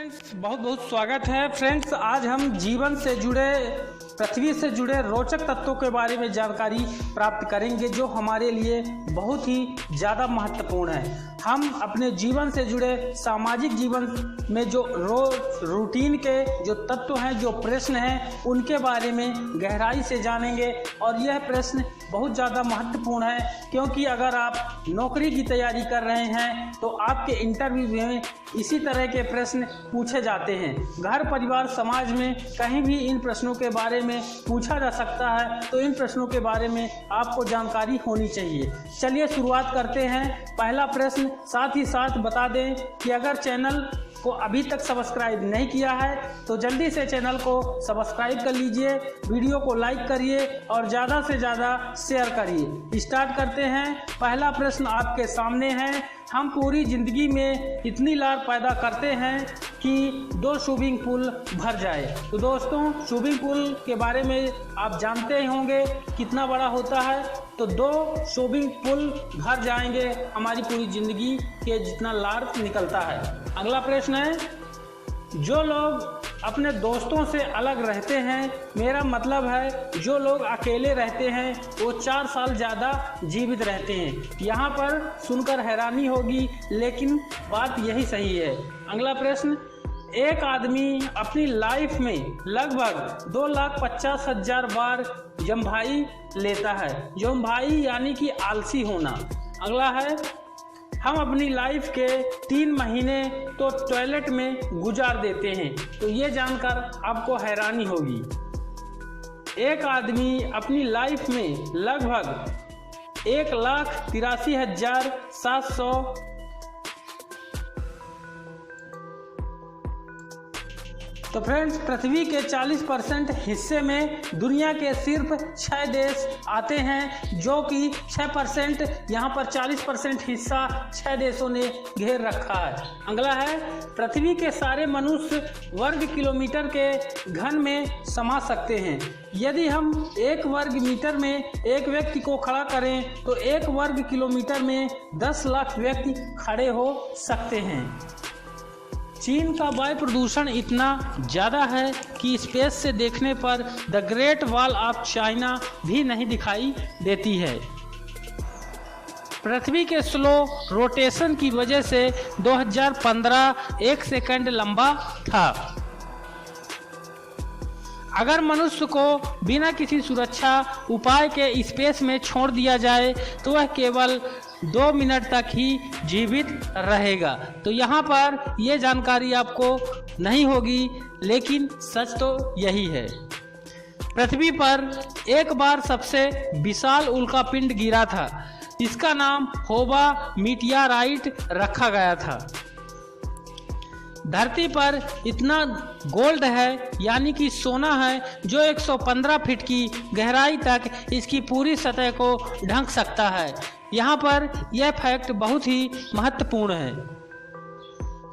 Friends, बहुत बहुत स्वागत है। फ्रेंड्स, आज हम जीवन से जुड़े, पृथ्वी से जुड़े रोचक तत्वों के बारे में जानकारी प्राप्त करेंगे जो हमारे लिए बहुत ही ज़्यादा महत्वपूर्ण है। हम अपने जीवन से जुड़े सामाजिक जीवन में जो रोज रूटीन के जो तत्व हैं, जो प्रश्न हैं, उनके बारे में गहराई से जानेंगे। और यह प्रश्न बहुत ज़्यादा महत्वपूर्ण है क्योंकि अगर आप नौकरी की तैयारी कर रहे हैं तो आपके इंटरव्यू में इसी तरह के प्रश्न पूछे जाते हैं। घर परिवार समाज में कहीं भी इन प्रश्नों के बारे में पूछा जा सकता है, तो इन प्रश्नों के बारे में आपको जानकारी होनी चाहिए। चलिए शुरुआत करते हैं। पहला प्रश्न, साथ ही साथ बता दें कि अगर चैनल को अभी तक सब्सक्राइब नहीं किया है तो जल्दी से चैनल को सब्सक्राइब कर लीजिए, वीडियो को लाइक करिए और ज़्यादा से ज़्यादा शेयर करिए। स्टार्ट करते हैं। पहला प्रश्न आपके सामने है। हम पूरी ज़िंदगी में इतनी लार पैदा करते हैं कि 2 स्विमिंग पूल भर जाए। तो दोस्तों, स्विमिंग पूल के बारे में आप जानते ही होंगे कितना बड़ा होता है। तो 2 स्विमिंग पूल भर जाएंगे हमारी पूरी ज़िंदगी के जितना लार निकलता है। अगला प्रश्न है, जो लोग अपने दोस्तों से अलग रहते हैं, मेरा मतलब है जो लोग अकेले रहते हैं, वो 4 साल ज़्यादा जीवित रहते हैं। यहाँ पर सुनकर हैरानी होगी, लेकिन बात यही सही है। अगला प्रश्न, एक आदमी अपनी लाइफ में लगभग 2,50,000 बार जम्भाई लेता है। जम्भाई यानी कि आलसी होना। अगला है, हम अपनी लाइफ के 3 महीने तो टॉयलेट में गुजार देते हैं। तो ये जानकर आपको हैरानी होगी। एक आदमी अपनी लाइफ में लगभग 1,83,700 तो फ्रेंड्स, पृथ्वी के 40% हिस्से में दुनिया के सिर्फ 6 देश आते हैं, जो कि 6% यहाँ पर 40% हिस्सा 6 देशों ने घेर रखा है। अगला है, पृथ्वी के सारे मनुष्य वर्ग किलोमीटर के घन में समा सकते हैं। यदि हम 1 वर्ग मीटर में एक व्यक्ति को खड़ा करें तो 1 वर्ग किलोमीटर में 10 लाख व्यक्ति खड़े हो सकते हैं। चीन का वायु प्रदूषण इतना ज़्यादा है कि स्पेस से देखने पर the great wall of China भी नहीं दिखाई देती है। पृथ्वी के स्लो रोटेशन की वजह से 2015 1 सेकंड लंबा था। अगर मनुष्य को बिना किसी सुरक्षा उपाय के स्पेस में छोड़ दिया जाए तो वह केवल 2 मिनट तक ही जीवित रहेगा। तो यहाँ पर यह जानकारी आपको नहीं होगी, लेकिन सच तो यही है। पृथ्वी पर एक बार सबसे विशाल उल्कापिंड गिरा था। इसका नाम होबा मीटियोराइट रखा गया था। धरती पर इतना गोल्ड है, यानी कि सोना है, जो 115 फीट की गहराई तक इसकी पूरी सतह को ढक सकता है। यहाँ पर यह फैक्ट बहुत ही महत्वपूर्ण है।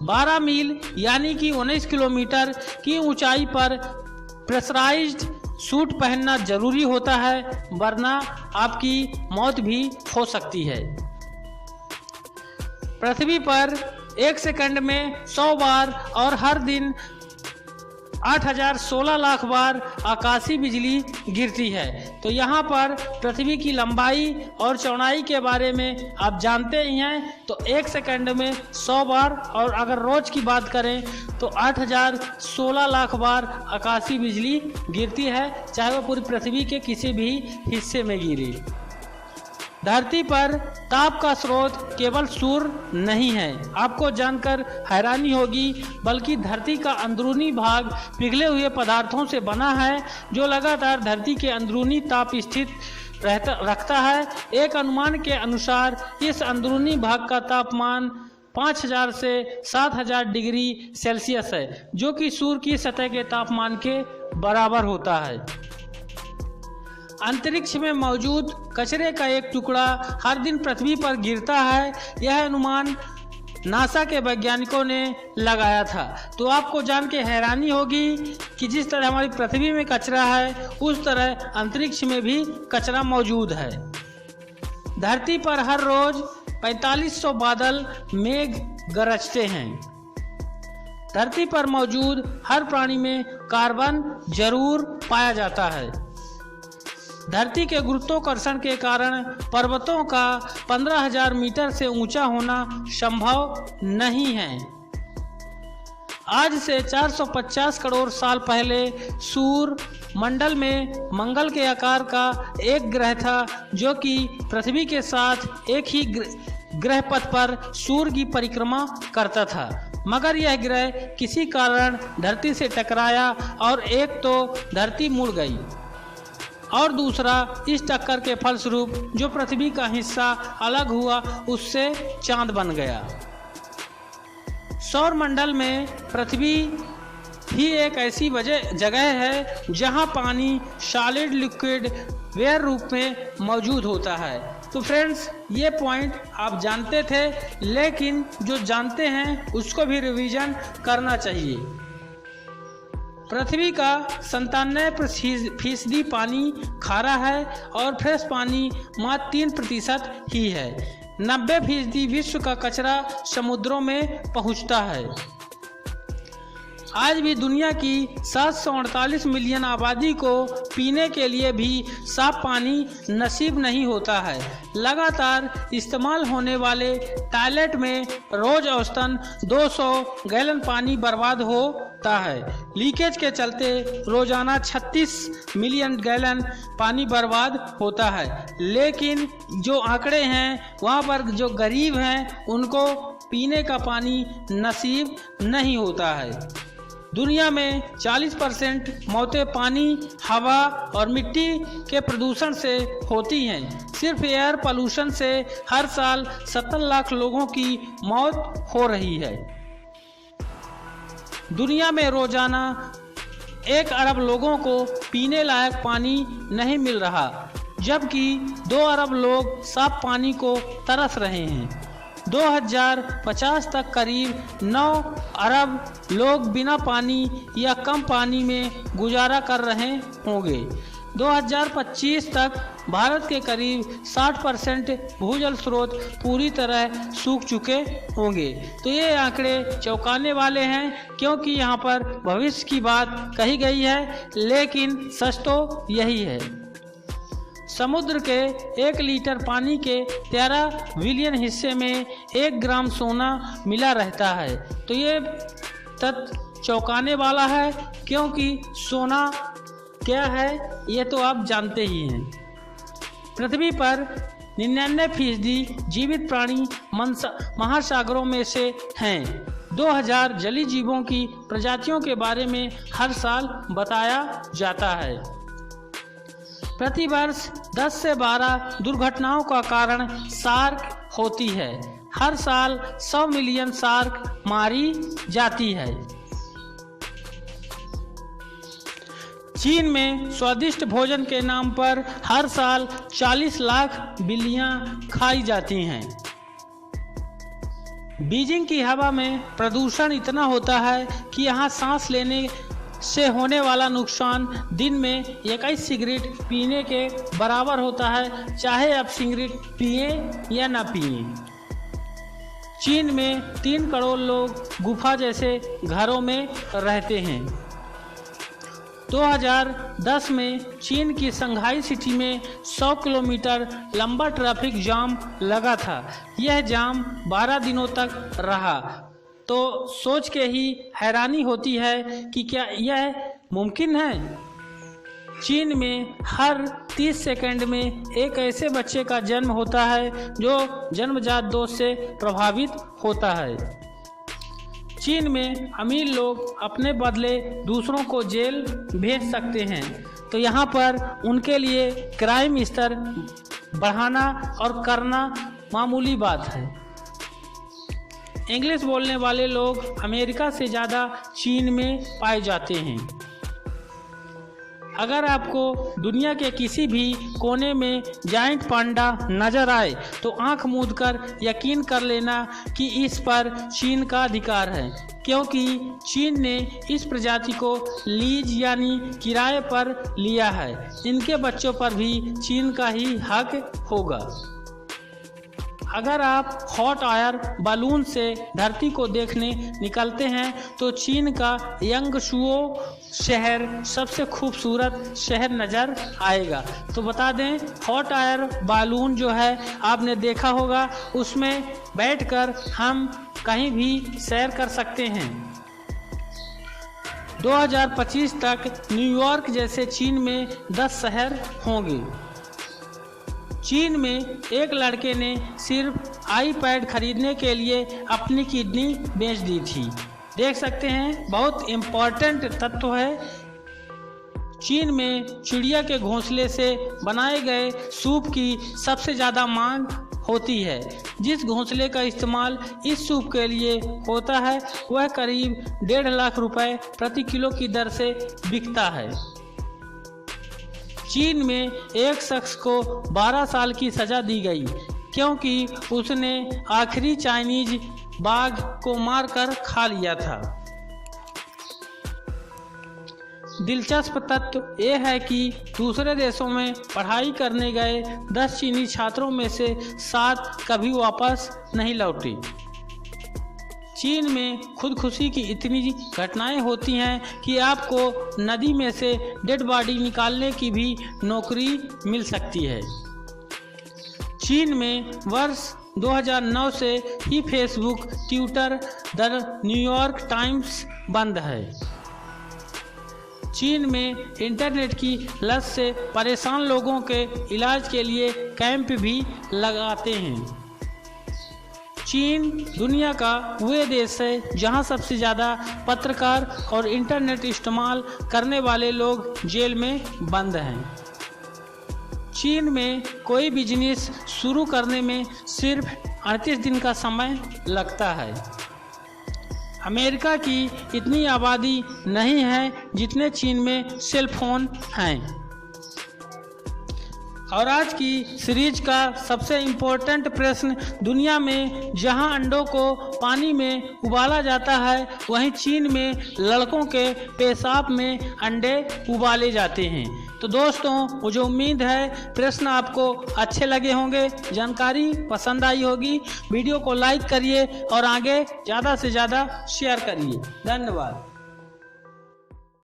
12 मील यानी कि 19 किलोमीटर की ऊंचाई पर प्रेशराइज्ड सूट पहनना जरूरी होता है, वरना आपकी मौत भी हो सकती है। पृथ्वी पर 1 सेकंड में 100 बार और हर दिन 8,016 लाख बार आकाशीय बिजली गिरती है। तो यहाँ पर पृथ्वी की लंबाई और चौड़ाई के बारे में आप जानते ही हैं। तो 1 सेकंड में 100 बार, और अगर रोज की बात करें तो 8,016 लाख बार आकाशीय बिजली गिरती है, चाहे वो पूरी पृथ्वी के किसी भी हिस्से में गिरे। धरती पर ताप का स्रोत केवल सूर्य नहीं है, आपको जानकर हैरानी होगी, बल्कि धरती का अंदरूनी भाग पिघले हुए पदार्थों से बना है, जो लगातार धरती के अंदरूनी ताप स्थित रखता है। एक अनुमान के अनुसार इस अंदरूनी भाग का तापमान 5,000 से 7,000 डिग्री सेल्सियस है, जो कि सूर्य की सतह के तापमान के बराबर होता है। अंतरिक्ष में मौजूद कचरे का एक टुकड़ा हर दिन पृथ्वी पर गिरता है। यह अनुमान नासा के वैज्ञानिकों ने लगाया था। तो आपको जान के हैरानी होगी कि जिस तरह हमारी पृथ्वी में कचरा है, उस तरह अंतरिक्ष में भी कचरा मौजूद है। धरती पर हर रोज 4500 बादल मेघ गरजते हैं। धरती पर मौजूद हर प्राणी में कार्बन जरूर पाया जाता है। धरती के गुरुत्वाकर्षण के कारण पर्वतों का 15,000 मीटर से ऊंचा होना संभव नहीं है। आज से 450 करोड़ साल पहले सूर्य मंडल में मंगल के आकार का एक ग्रह था, जो कि पृथ्वी के साथ एक ही ग्रह पथ पर सूर्य की परिक्रमा करता था। मगर यह ग्रह किसी कारण धरती से टकराया और एक तो धरती मुड़ गई और दूसरा इस टक्कर के फलस्वरूप जो पृथ्वी का हिस्सा अलग हुआ उससे चांद बन गया। सौर मंडल में पृथ्वी ही एक ऐसी जगह है जहां पानी सॉलिड लिक्विड वेयर रूप में मौजूद होता है। तो फ्रेंड्स, ये पॉइंट आप जानते थे, लेकिन जो जानते हैं उसको भी रिवीजन करना चाहिए। पृथ्वी का 97% पानी खारा है और फ्रेश पानी मात्र 3% ही है। 90% विश्व का कचरा समुद्रों में पहुंचता है। आज भी दुनिया की 748 मिलियन आबादी को पीने के लिए भी साफ पानी नसीब नहीं होता है। लगातार इस्तेमाल होने वाले टॉयलेट में रोज औसतन 200 गैलन पानी बर्बाद होता है। लीकेज के चलते रोजाना 36 मिलियन गैलन पानी बर्बाद होता है। लेकिन जो आंकड़े हैं वहाँ पर जो गरीब हैं उनको पीने का पानी नसीब नहीं होता है। दुनिया में 40% मौतें पानी, हवा और मिट्टी के प्रदूषण से होती हैं। सिर्फ एयर पोल्यूशन से हर साल 70 लाख लोगों की मौत हो रही है। दुनिया में रोजाना 1 अरब लोगों को पीने लायक पानी नहीं मिल रहा, जबकि 2 अरब लोग साफ पानी को तरस रहे हैं। 2050 तक करीब 9 अरब लोग बिना पानी या कम पानी में गुजारा कर रहे होंगे। 2025 तक भारत के करीब 60% भूजल स्रोत पूरी तरह सूख चुके होंगे। तो ये आंकड़े चौंकाने वाले हैं, क्योंकि यहाँ पर भविष्य की बात कही गई है, लेकिन सच तो यही है। समुद्र के 1 लीटर पानी के 13 बिलियन हिस्से में 1 ग्राम सोना मिला रहता है। तो ये तथ्य चौंकाने वाला है, क्योंकि सोना क्या है ये तो आप जानते ही हैं। पृथ्वी पर 99% जीवित प्राणी महासागरों में से हैं। 2000 जलीय जीवों की प्रजातियों के बारे में हर साल बताया जाता है। प्रति वर्ष 10 से 12 दुर्घटनाओं का कारण शार्क होती है। हर साल 100 मिलियन शार्क मारी जाती है। चीन में स्वादिष्ट भोजन के नाम पर हर साल 40 लाख बिल्लियां खाई जाती हैं। बीजिंग की हवा में प्रदूषण इतना होता है कि यहाँ सांस लेने से होने वाला नुकसान दिन में 21 सिगरेट पीने के बराबर होता है, चाहे आप सिगरेट पिए या ना पिए। चीन में 3 करोड़ लोग गुफा जैसे घरों में रहते हैं। 2010 में चीन की शंघाई सिटी में 100 किलोमीटर लंबा ट्रैफिक जाम लगा था। यह जाम 12 दिनों तक रहा। तो सोच के ही हैरानी होती है कि क्या यह मुमकिन है। चीन में हर 30 सेकंड में एक ऐसे बच्चे का जन्म होता है जो जन्मजात दोष से प्रभावित होता है। चीन में अमीर लोग अपने बदले दूसरों को जेल भेज सकते हैं, तो यहाँ पर उनके लिए क्राइम स्तर बढ़ाना और करना मामूली बात है। इंग्लिश बोलने वाले लोग अमेरिका से ज़्यादा चीन में पाए जाते हैं। अगर आपको दुनिया के किसी भी कोने में जायंट पांडा नजर आए तो आंख मूंदकर यकीन कर लेना कि इस पर चीन का अधिकार है, क्योंकि चीन ने इस प्रजाति को लीज यानी किराए पर लिया है। इनके बच्चों पर भी चीन का ही हक होगा। अगर आप हॉट एयर बलून से धरती को देखने निकलते हैं तो चीन का यांगशुओ शहर सबसे खूबसूरत शहर नज़र आएगा। तो बता दें, हॉट एयर बलून जो है आपने देखा होगा, उसमें बैठकर हम कहीं भी सैर कर सकते हैं। 2025 तक न्यूयॉर्क जैसे चीन में 10 शहर होंगे। चीन में एक लड़के ने सिर्फ आईपैड खरीदने के लिए अपनी किडनी बेच दी थी। देख सकते हैं, बहुत इम्पोर्टेंट तत्व है। चीन में चिड़िया के घोंसले से बनाए गए सूप की सबसे ज़्यादा मांग होती है। जिस घोंसले का इस्तेमाल इस सूप के लिए होता है वह करीब 1.5 लाख रुपए प्रति किलो की दर से बिकता है। चीन में एक शख्स को 12 साल की सज़ा दी गई क्योंकि उसने आखिरी चाइनीज बाघ को मारकर खा लिया था। दिलचस्प तथ्य यह है कि दूसरे देशों में पढ़ाई करने गए 10 चीनी छात्रों में से 7 कभी वापस नहीं लौटे। चीन में खुदकुशी की इतनी घटनाएं होती हैं कि आपको नदी में से डेड बॉडी निकालने की भी नौकरी मिल सकती है। चीन में वर्ष 2009 से ही Facebook, Twitter, the New York Times बंद है। चीन में इंटरनेट की लत से परेशान लोगों के इलाज के लिए कैंप भी लगाते हैं। चीन दुनिया का वह देश है जहां सबसे ज़्यादा पत्रकार और इंटरनेट इस्तेमाल करने वाले लोग जेल में बंद हैं। चीन में कोई बिजनेस शुरू करने में सिर्फ 38 दिन का समय लगता है। अमेरिका की इतनी आबादी नहीं है जितने चीन में सेल फोन हैं। और आज की सीरीज का सबसे इम्पोर्टेंट प्रश्न, दुनिया में जहां अंडों को पानी में उबाला जाता है वहीं चीन में लड़कों के पेशाब में अंडे उबाले जाते हैं। तो दोस्तों, मुझे उम्मीद है प्रश्न आपको अच्छे लगे होंगे, जानकारी पसंद आई होगी। वीडियो को लाइक करिए और आगे ज़्यादा से ज़्यादा शेयर करिए। धन्यवाद।